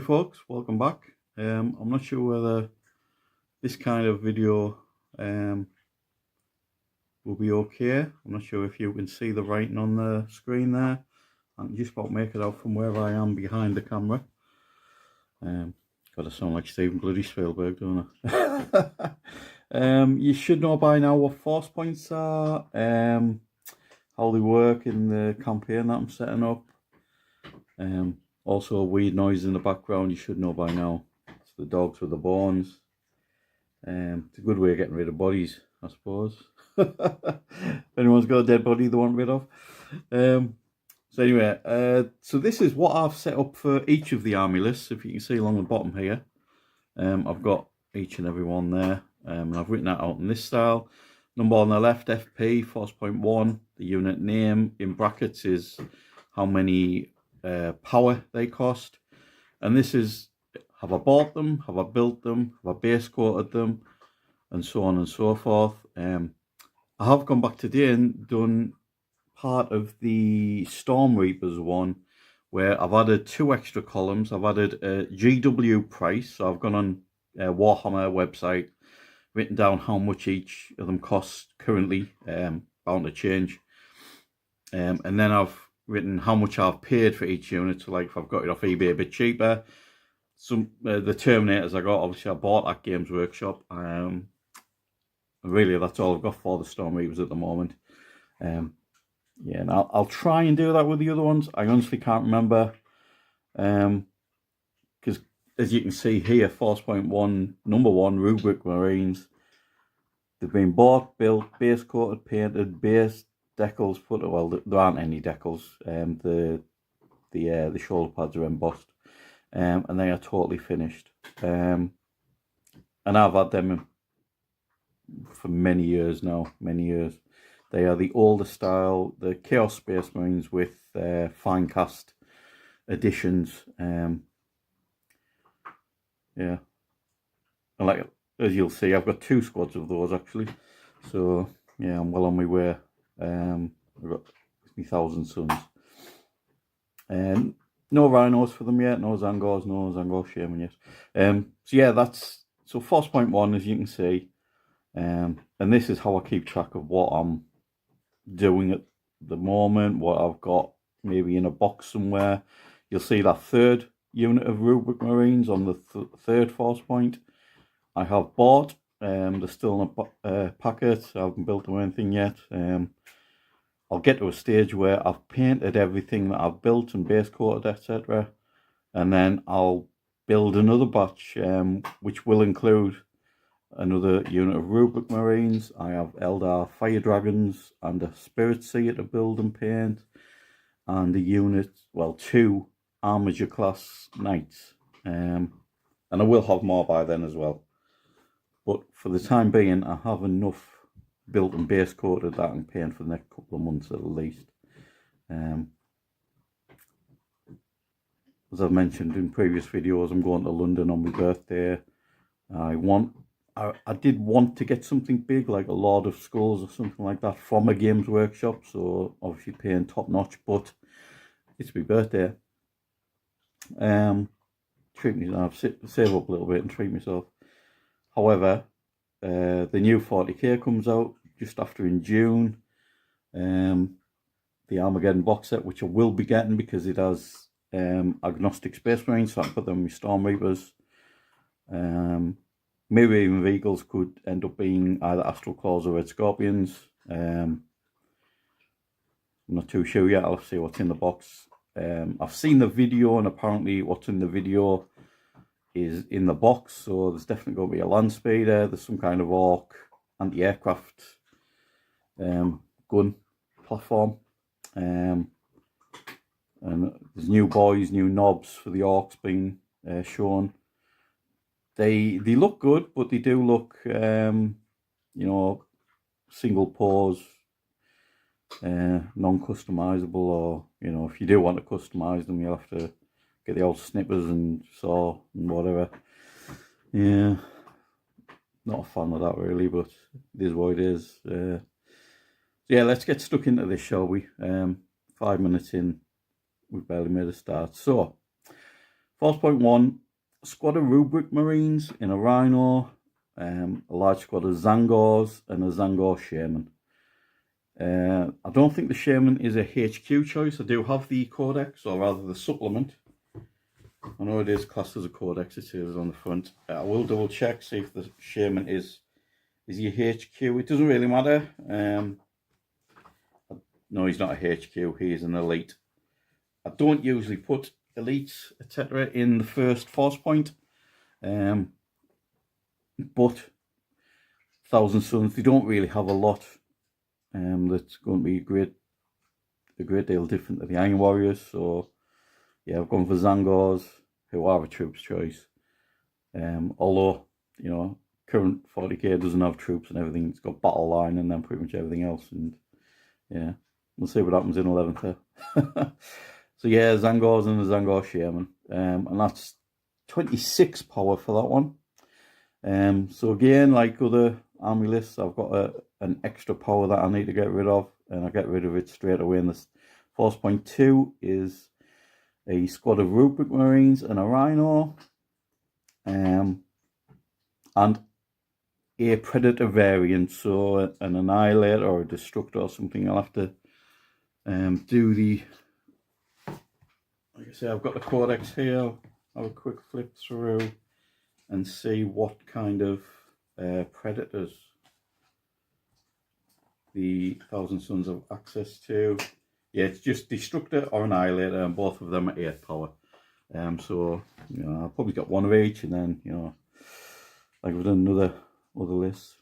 folks, welcome back. I'm not sure whether this kind of video will be okay. I'm not sure if you can see the writing on the screen there. I can just about make it out from where I am behind the camera. Gotta sound like Steven bloody Spielberg, don't I? You should know by now what force points are, how they work in the campaign that I'm setting up. Also, a weird noise in the background, you should know by now. It's the dogs with the bones. It's a good way of getting rid of bodies, I suppose. If anyone's got a dead body they want rid of. So anyway, so this is what I've set up for each of the army lists. If you can see along the bottom here, I've got each and every one there. And I've written that out in this style. Number on the left, FP, force point 1. The unit name in brackets is how many power they cost. And this is, have I bought them, have I built them, have I base coated them, and so on and so forth. I have gone back today and done part of the Storm Reapers one, where I've added 2 extra columns. I've added a GW price, so I've gone on Warhammer website, written down how much each of them costs currently, bound to change. And then I've written how much I've paid for each unit. So like if I've got it off eBay a bit cheaper, some the Terminators I got, obviously I bought at Games Workshop. Really that's all I've got for the Storm Reapers at the moment. Yeah, and I'll try and do that with the other ones. I honestly can't remember, because as you can see here, Force Point 1, number 1, Rubric Marines. They've been bought, built, base coated, painted, base decals put. Well, there aren't any decals. The shoulder pads are embossed, and they are totally finished. And I've had them for many years now. Many years. They are the older style, the Chaos Space Marines with fine cast additions. Yeah, and like as you'll see, I've got 2 squads of those actually. So yeah, I'm well on my way. I've got my Thaasands. No rhinos for them yet, no Zangors, no Zangor Shaman yet. So yeah, that's so Force Point 1, as you can see. And this is how I keep track of what I'm doing at the moment, what I've got maybe in a box somewhere. You'll see that 3rd unit of Rubric Marines on the 3rd force point I have bought. They're still in a packet. I haven't built them or anything yet. I'll get to a stage where I've painted everything that I've built and base coated, etc. And then I'll build another batch, which will include another unit of Rubric Marines. I have Eldar Fire Dragons and a Spirit Seer to build and paint, and a unit, well, 2 Armiger class Knights. And I will have more by then as well. But for the time being, I have enough built and base coated that I can paint for the next couple of months at least. As I've mentioned in previous videos, I'm going to London on my birthday. I did want to get something big, like a Lord of Skulls or something like that from a Games Workshop, so obviously paying top notch, but it's my birthday. Treat myself, save up a little bit and treat myself. However, the new 40k comes out just after in June. The Armageddon box set, which I will be getting because it has agnostic Space Marines, so I can put them in my Storm Reapers. Maybe even Eagles could end up being either Astral Claws or Red Scorpions. I'm not too sure yet. I'll see what's in the box. I've seen the video, and apparently what's in the video is in the box. So there's definitely going to be a land speeder. There's some kind of Orc anti-aircraft gun platform. And there's new boys, new knobs for the Orcs being shown. They look good, but they do look, you know, single pose, non-customizable, or, you know, if you do want to customize them, you'll have to get the old snippers and saw and whatever. Yeah, not a fan of that really, but it is what it is. So yeah, let's get stuck into this, shall we? 5 minutes in, we've barely made a start. So Force point 1, squad of rubric marines in a rhino, a large squad of Zangors, and a Zangor shaman. I don't think the shaman is a HQ choice. I do have the codex, or rather the supplement. I know it is classed as a codex, it says on the front. I will double check, see if the shaman is he a HQ. It doesn't really matter. No, he's not a HQ, he is an elite. I don't usually put elites, etc. in the first force point. But Thousand Suns, they don't really have a lot that's going to be a great deal different to the Iron Warriors. So yeah, I've gone for Zangors, who are a troops choice. Although, you know, current 40k doesn't have troops and everything. It's got battle line and then pretty much everything else. And yeah, we'll see what happens in 11th. So yeah, Zangors and the Zangor Shaman. And that's 26 power for that one. So again, like other army lists, I've got an extra power that I need to get rid of, and I get rid of it straight away. And this Force point 2 is a squad of rubric marines and a rhino, and a predator variant, so an annihilator or a destructor or something. I'll have to do the, like I say, I've got the codex here. I'll have a quick flip through and see what kind of predators the Thousand Suns have access to. Yeah, it's just Destructor or Annihilator, and both of them are 8 power. So, you know, I'll probably get one of each, and then, you know, like we've done other lists.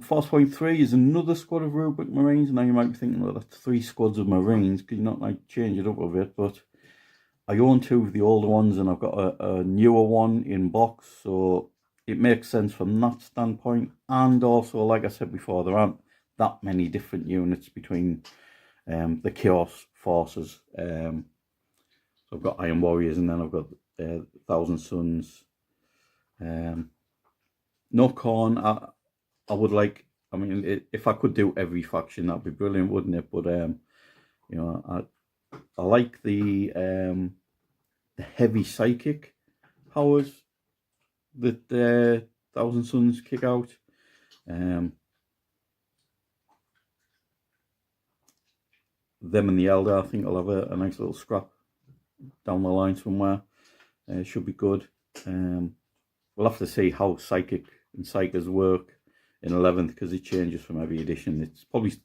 Force point 3 is another squad of rubric marines. Now you might be thinking, well, that's 3 squads of marines. Could you not like change it up a bit? But I own 2 of the older ones, and I've got a newer one in box, so it makes sense from that standpoint. And also, like I said before, there aren't that many different units between the Chaos Forces. So I've got Iron Warriors, and then I've got Thousand Suns. No Khorne. I would like, I mean, if I could do every faction, that'd be brilliant, wouldn't it? But you know, I like the heavy psychic powers that Thousand Suns kick out. Them and the Elder, I think I'll have a nice little scrap down the line somewhere. Should be good. We'll have to see how psychic and psychers work in 11th, because it changes from every edition. It's probably,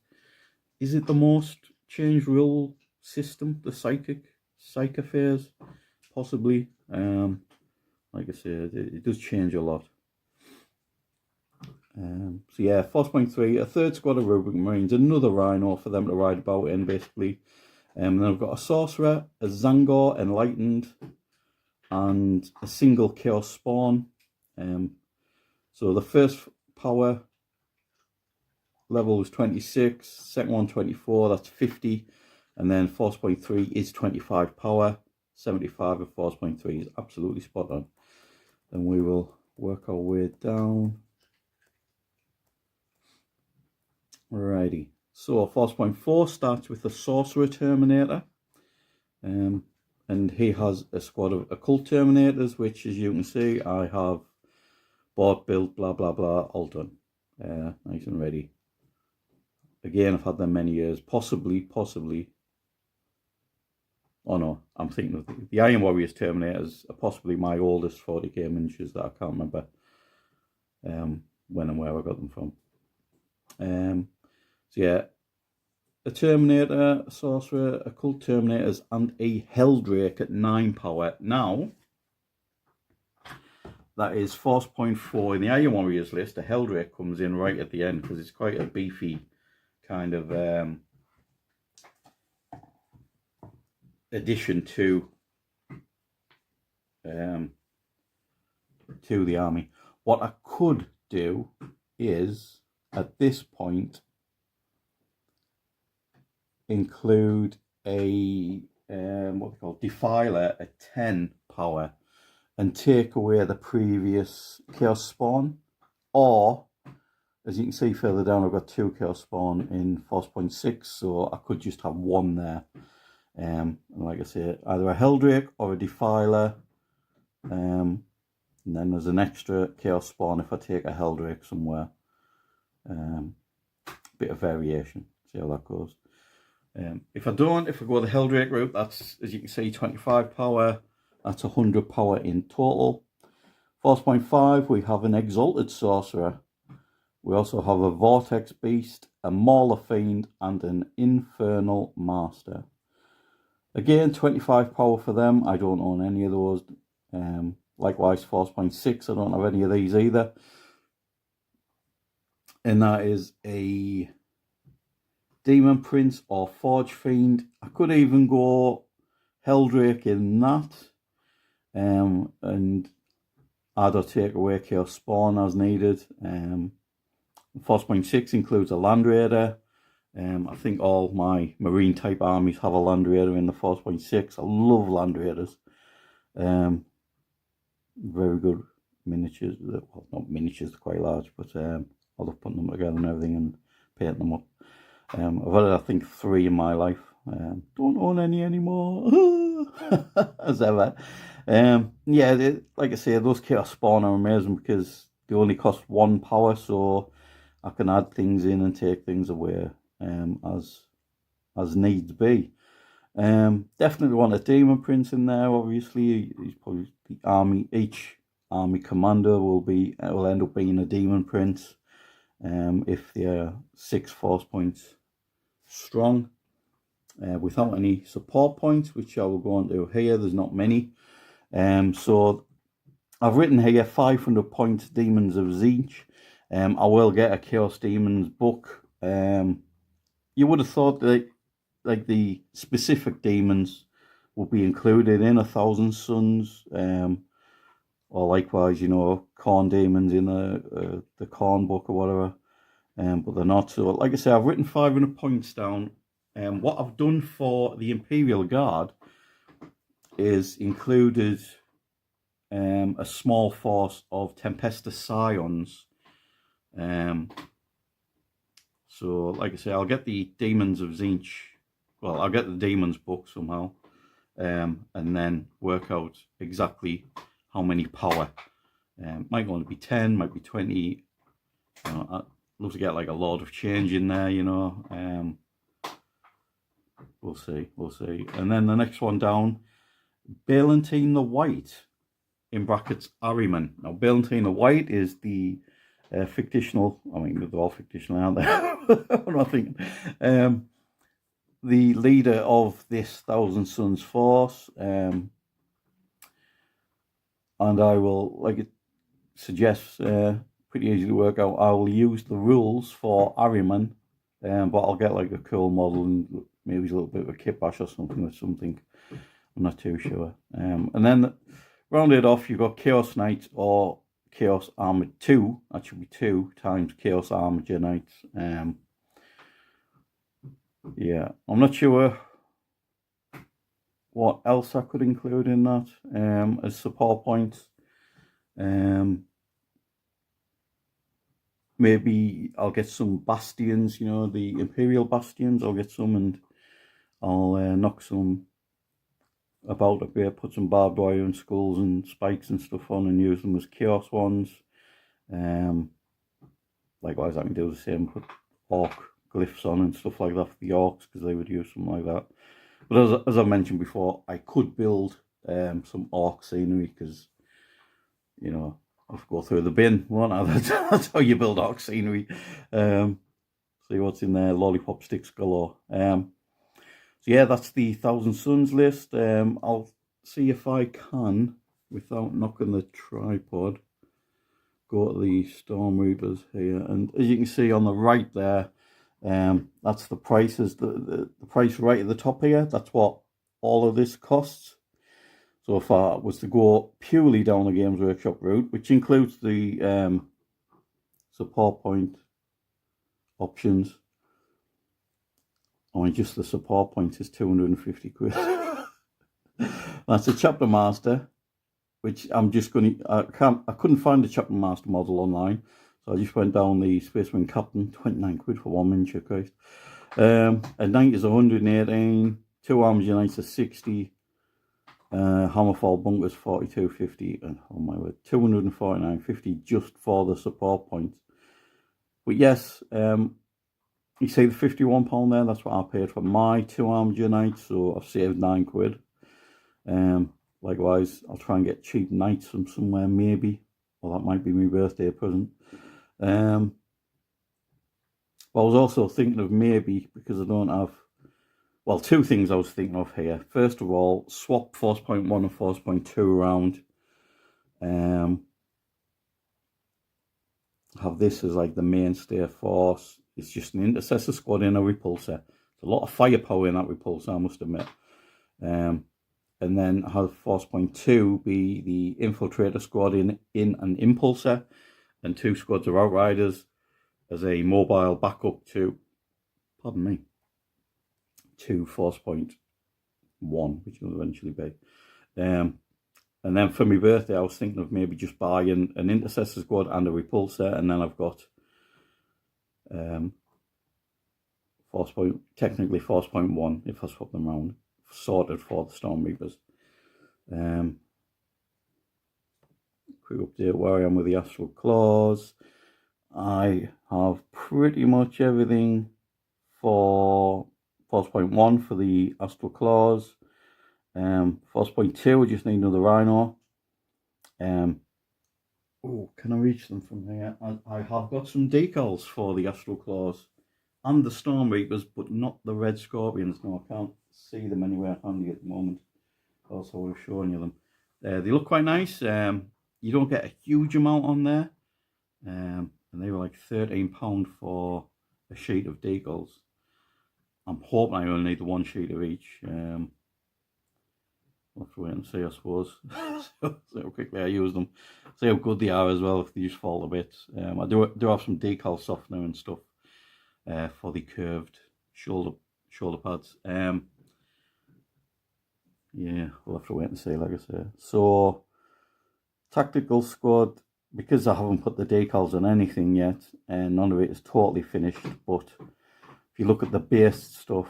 is it the most changed rule system, the psych affairs? Possibly. Like I said, it does change a lot. So yeah, Force point 3, a 3rd squad of rubric marines, another rhino for them to ride about in, basically. And then I've got a sorcerer, a Zangor enlightened, and a single chaos spawn. So the first power level was 26, second one 24, that's 50, and then Force point 3 is 25 power, 75 of Force point 3 is absolutely spot on. Then we will work our way down. Alrighty, so Force point 4 starts with the Sorcerer Terminator, and he has a squad of Occult Terminators, which, as you can see, I have bought, built, blah blah blah, all done. Nice and ready. Again, I've had them many years, possibly. Oh no, I'm thinking of the Iron Warriors Terminators are possibly my oldest 40k miniatures that I can't remember when and where I got them from. So yeah, a Terminator, a Sorcerer, Occult Terminators, and a Helldrake at 9 power. Now, that is Force point 4 in the Iron Warriors list. The Helldrake comes in right at the end, because it's quite a beefy kind of addition to the army. What I could do is, at this point, include a what they call Defiler at 10 power and take away the previous Chaos Spawn, or as you can see further down, I've got 2 Chaos Spawn in Force point 6, so I could just have 1 there. And like I say, either a Helldrake or a Defiler. And then there's an extra Chaos Spawn if I take a Helldrake somewhere. Bit of variation, see how that goes. If I go the Helldrake route, that's, as you can see, 25 power. That's 100 power in total. Force point 5, we have an Exalted Sorcerer. We also have a Vortex Beast, a Mauler Fiend, and an Infernal Master. Again, 25 power for them. I don't own any of those. Likewise, Force point 6, I don't have any of these either. And that is a Demon Prince or Forge Fiend. I could even go Helldrake in that. And add or take away Chaos Spawn as needed. Force point 6 includes a Land Raider. I think all my Marine type armies have a Land Raider in the Force point 6. I love Land Raiders. Very good miniatures. Well, not miniatures, they're quite large, but I love putting them together and everything and painting them up. I've had, I think, 3 in my life. Don't own any anymore, as ever. Yeah, like I say, those Chaos Spawn are amazing because they only cost 1 power, so I can add things in and take things away as needs be. Definitely want a Demon Prince in there. Obviously, he's probably the army. Each army commander will end up being a Demon Prince. If they're 6 force points strong, without any support points, which I will go on to here. There's not many. So I've written here 500 points Demons of Tzeentch. I will get a Chaos Demons book. You would have thought that like the specific demons will be included in 1,000 Suns, or likewise, you know, Khorne demons in the Khorne book or whatever, but they're not. So like I say, I've written 500 points down. What I've done for the Imperial Guard is included a small force of Tempestus Scions. So like I say, I'll get the Demons of Tzeentch. Well, I'll get the Demons book somehow, and then work out exactly how many power. Might only be 10, might be 20. You know, I'd love to get like a Lord of Change in there, you know. We'll see. And then the next one down, Ballantyne the White, in brackets Ahriman. Now, Ballantyne the White is the fictional, I mean, they're all fictional, aren't they? What am I thinking? The leader of this Thousand Suns force, and I will, like it suggests, pretty easy to work out. I will use the rules for Ahriman, but I'll get like a cool model and maybe a little bit of a kit bash or something with something. I'm not too sure. And then round it off, you've got Chaos Knights or Chaos Armored 2. That should be 2 times Chaos Armored Knights. Yeah, I'm not sure what else I could include in that as support points. Maybe I'll get some bastions, you know, the Imperial bastions. I'll get some and I'll knock some about a bit, put some barbed wire and skulls and spikes and stuff on and use them as chaos ones. Likewise, I can do the same, put orc glyphs on and stuff like that for the orcs, because they would use something like that. But as I mentioned before, I could build some orc scenery, because, you know, I'll go through the bin, won't I? That's how you build orc scenery. See what's in there, lollipop sticks galore. So yeah, that's the Thousand Suns list. I'll see if I can, without knocking the tripod, go to the Storm Reapers here. And as you can see on the right there, that's the prices, the price right at the top here. That's what all of this costs. So if I was to go purely down the Games Workshop route, which includes the support point options, I mean, just the support point is 250 quid. That's a Chapter Master, which I'm just going to, I couldn't find the Chapter Master model online, so I just went down the Spaceman Captain, 29 quid for one miniature, Christ. A Knight is 118, 2 arms unites are 60. Hammerfall bunkers 42.50, and oh my word, 249.50 just for the support points. But yes, you see the £51 there, that's what I paid for my 2 armed unites, so I've saved £9. Likewise, I'll try and get cheap knights from somewhere, maybe. Well, that might be my birthday present. But I was also thinking of maybe, because I don't have, well, 2 things I was thinking of here. First of all, swap Force Point 1 and Force Point 2 around. Have this as like the mainstay force. It's just an intercessor squad in a repulsor. There's a lot of firepower in that repulsor, I must admit. And then have Force Point 2 be the infiltrator squad in an impulsor, and 2 squads of outriders as a mobile backup to, pardon me, to Force Point 1, which will eventually be. And then for my birthday, I was thinking of maybe just buying an intercessor squad and a repulsor, and then I've got technically Force Point 1, if I swap them around, sorted for the Storm Reapers. Quick update where I am with the Astral Claws. I have pretty much everything for Force Point 1 for the Astral Claws. Force Point 2, I just need another Rhino. Oh, can I reach them from here? I have got some decals for the Astral Claws and the Storm Reapers, but not the Red Scorpions. No, I can't see them anywhere handy at the moment. Also, I would have shown you them. They look quite nice. You don't get a huge amount on there. And they were like £13 for a sheet of decals. I'm hoping I only need the 1 sheet of each. We'll have to wait and see, I suppose. See how quickly I use them. See how good they are as well, if they just fall a bit. I do have some decal softener and stuff for the curved shoulder pads. Yeah, we'll have to wait and see, like I say. So, tactical squad, because I haven't put the decals on anything yet, and none of it is totally finished, but if you look at the base stuff,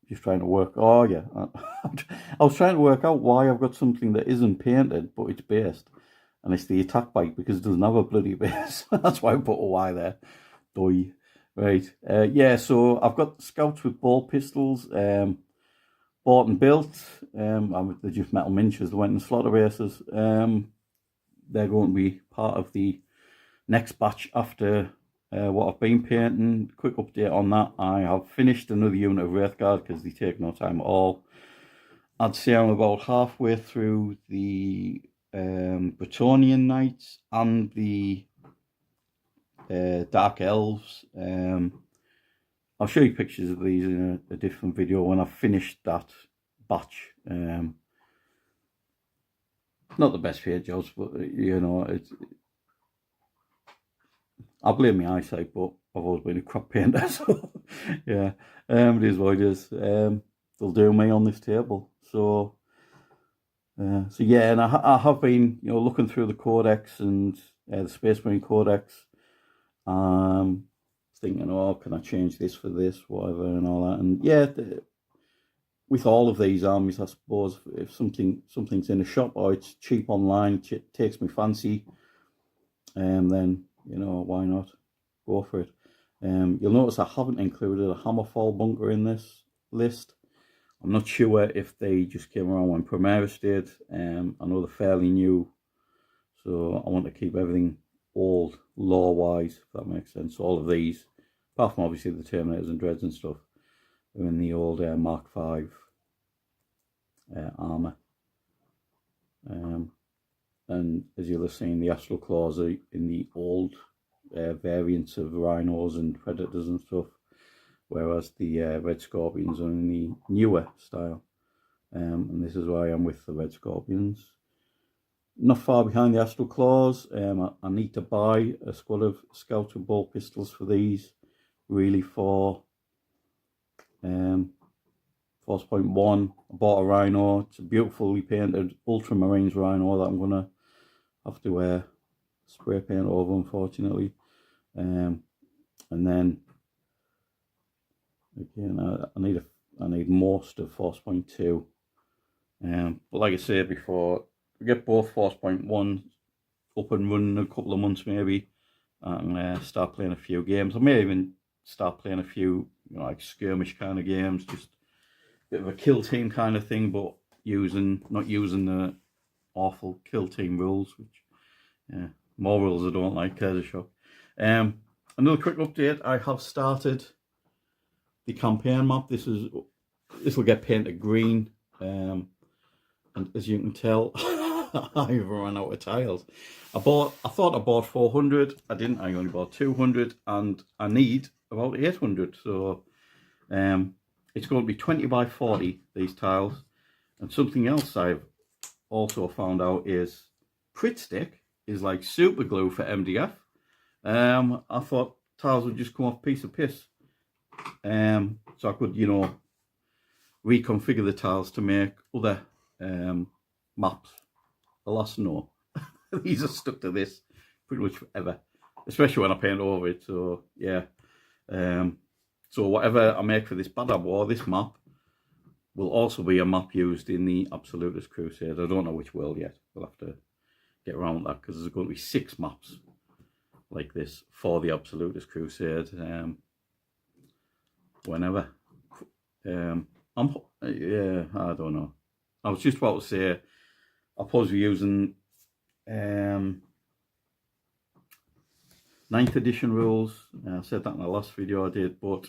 just trying to work, oh yeah, I was trying to work out why I've got something that isn't painted, but it's based, and it's the attack bike, because it doesn't have a bloody base. That's why I put a Y there. Doy. Right, yeah, so I've got scouts with ball pistols, bought and built. They're just metal miniatures. They went in slaughter races. They're going to be part of the next batch after what I've been painting. Quick update on that. I have finished another unit of Wraithguard because they take no time at all. I'd say I'm about halfway through the Bretonnian Knights and the Dark Elves. I'll show you pictures of these in a different video when I've finished that batch. Not the best paint jobs, but you know, I blame my eyesight, but I've always been a crap painter, so yeah, it is what it is. They'll do me on this table. So yeah, and I have been, you know, looking through the Codex and the Space Marine Codex, thinking, oh, can I change this for this, whatever, and all that. And yeah, with all of these armies, I suppose, if something's in a shop or it's cheap online, it takes me fancy, then, you know, why not go for it. You'll notice I haven't included a Hammerfall bunker in this list. I'm not sure if they just came around when Primaris did. I know they're fairly new, so I want to keep everything old lore-wise, if that makes sense. All of these, apart from obviously the Terminators and Dreads and stuff, are in the old Mark V armour. And as you'll have seen, the Astral Claws are in the old variants of Rhinos and Predators and stuff, whereas the Red Scorpions are in the newer style. And this is where I am with the Red Scorpions. Not far behind the Astral Claws. I need to buy a squad of Scouts with ball pistols for these, really, for Force Point 1. I bought a Rhino. It's a beautifully painted Ultramarines Rhino that I'm going to have to spray paint over, unfortunately. And then again, I need most of Force Point 2. But like I said before, we get both Force Point 1 up and running in a couple of months maybe, and start playing a few games. I may even start playing a few, like skirmish kind of games, just a bit of a kill team kind of thing, but not using the awful kill team rules, which more rules I don't like. There's a shock. Another quick update: I have started the campaign map. This will get painted green, and as you can tell, I've run out of tiles. I thought I bought 400. I didn't. I only bought 200, and I need about 800. So it's going to be 20 by 40, these tiles. And something else I've also found out is Pritt stick is like super glue for MDF. I thought tiles would just come off a piece of piss. So I could, reconfigure the tiles to make other maps. Alas, no. These are stuck to this pretty much forever, especially when I paint over it. So yeah. So whatever I make for this Badab War, this map, will also be a map used in the Absolutist Crusade. I don't know which world yet. We'll have to get around that, because there's going to be 6 maps like this for the Absolutist Crusade. Whenever. Yeah, I don't know. I was just about to say, I'll probably be using 9th edition rules. I said that in the last video I did, but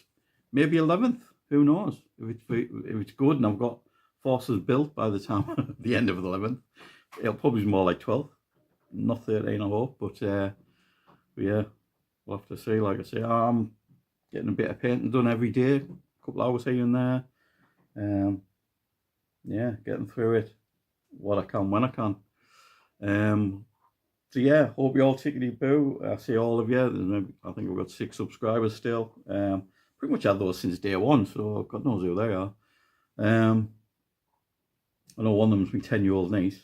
maybe 11th. Who knows? If it's good and I've got forces built by the time the end of the 11th, it'll probably be more like 12th, not 13, I hope. But yeah, we'll have to see. Like I say, I'm getting a bit of painting done every day, a couple hours here and there. Yeah, getting through it, what I can when I can. So yeah, hope you all tickety boo. I see all of you. I think we've got 6 subscribers still. Pretty much had those since day 1, so God knows who they are. I know one of them's my 10-year-old niece,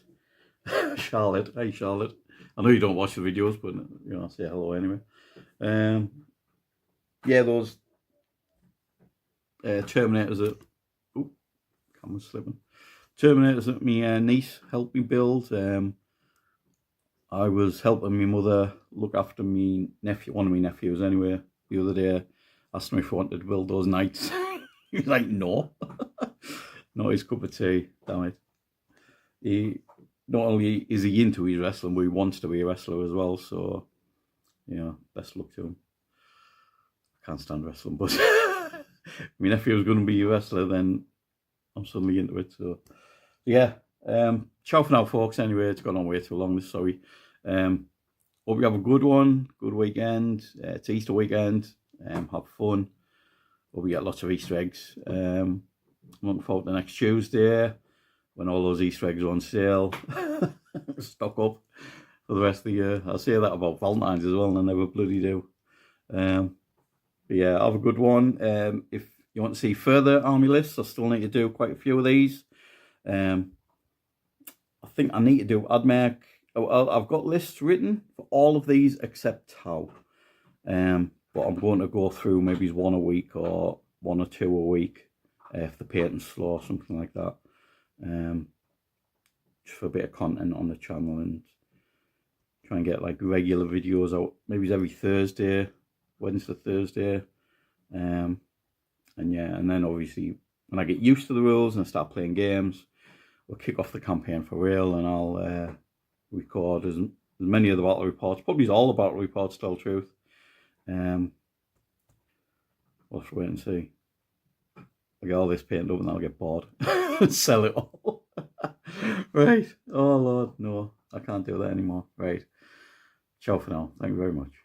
Charlotte. Hey Charlotte. I know you don't watch the videos, but I'll say hello anyway. Yeah, those Terminators that camera's slipping. Terminators that my niece helped me build. I was helping my mother look after me nephew, one of my nephews anyway, the other day. Asked me if I wanted to build those knights. He was like, no. Not his cup of tea, damn it. He, not only is he into his wrestling, but he wants to be a wrestler as well, so, best luck to him. I can't stand wrestling, but if my nephew was going to be a wrestler, then I'm suddenly into it, so, yeah. Ciao for now, folks, anyway, it's gone on way too long, sorry. Hope you have a good one, good weekend. It's Easter weekend. Have fun. Hope we get lots of Easter eggs. I'm looking forward to next Tuesday when all those Easter eggs are on sale. Stock up for the rest of the year. I'll say that about Valentine's as well, and I never bloody do. But yeah, have a good one. If you want to see further army lists, I still need to do quite a few of these. I think I need to do AdMech. I've got lists written for all of these except Tau. But I'm going to go through maybe 1 a week or 1 or 2 a week if the painting's slow or something like that. Just for a bit of content on the channel, and try and get like regular videos out. Maybe every Thursday, Wednesday, Thursday. And yeah, and then obviously when I get used to the rules and I start playing games, we'll kick off the campaign for real, and I'll record as many of the battle reports, probably all the battle reports, to tell the truth. We'll have to wait and see. I'll get all this painted up and then I'll get bored and sell it all. Right. Oh Lord, no, I can't do that anymore. Right. Ciao for now. Thank you very much.